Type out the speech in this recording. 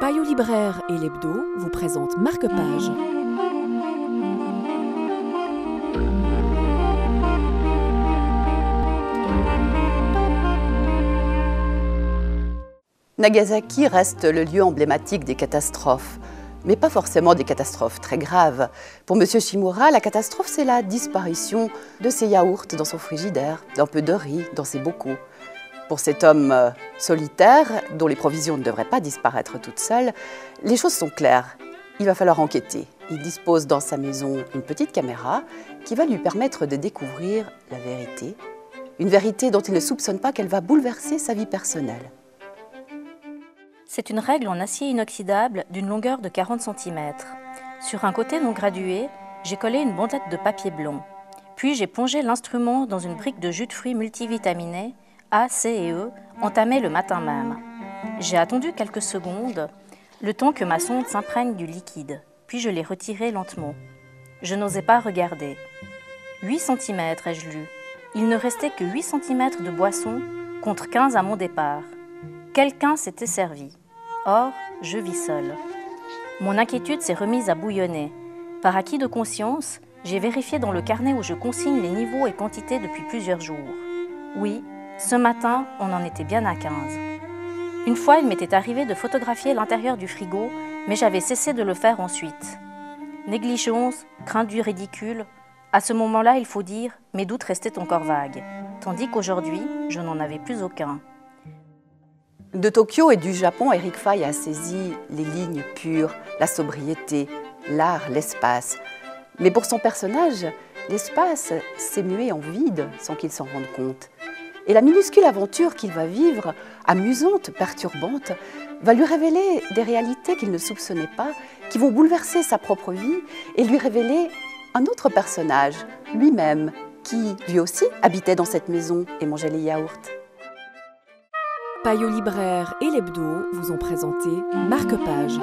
Payot Libraire et l'Hebdo vous présentent Marque-Page. Nagasaki reste le lieu emblématique des catastrophes, mais pas forcément des catastrophes très graves. Pour M. Shimura, la catastrophe, c'est la disparition de ses yaourts dans son frigidaire, d'un peu de riz dans ses bocaux. Pour cet homme solitaire, dont les provisions ne devraient pas disparaître toutes seules, les choses sont claires. Il va falloir enquêter. Il dispose dans sa maison une petite caméra qui va lui permettre de découvrir la vérité. Une vérité dont il ne soupçonne pas qu'elle va bouleverser sa vie personnelle. C'est une règle en acier inoxydable d'une longueur de 40 cm. Sur un côté non gradué, j'ai collé une bandelette de papier blond. Puis j'ai plongé l'instrument dans une brique de jus de fruits multivitaminés, A, C et E, entamée le matin même. J'ai attendu quelques secondes, le temps que ma sonde s'imprègne du liquide, puis je l'ai retiré lentement. Je n'osais pas regarder. 8 cm, ai-je lu. Il ne restait que 8 cm de boisson contre 15 à mon départ. Quelqu'un s'était servi. Or, je vis seule. Mon inquiétude s'est remise à bouillonner. Par acquis de conscience, j'ai vérifié dans le carnet où je consigne les niveaux et quantités depuis plusieurs jours. Oui, ce matin, on en était bien à 15. Une fois, il m'était arrivé de photographier l'intérieur du frigo, mais j'avais cessé de le faire ensuite. Négligence, crainte du ridicule. À ce moment-là, il faut dire, mes doutes restaient encore vagues. Tandis qu'aujourd'hui, je n'en avais plus aucun. De Tokyo et du Japon, Eric Faye a saisi les lignes pures, la sobriété, l'art, l'espace. Mais pour son personnage, l'espace s'est mué en vide sans qu'il s'en rende compte. Et la minuscule aventure qu'il va vivre, amusante, perturbante, va lui révéler des réalités qu'il ne soupçonnait pas, qui vont bouleverser sa propre vie et lui révéler un autre personnage, lui-même, qui, lui aussi, habitait dans cette maison et mangeait les yaourts. Payot Libraire et l'Hebdo vous ont présenté Marque-Page.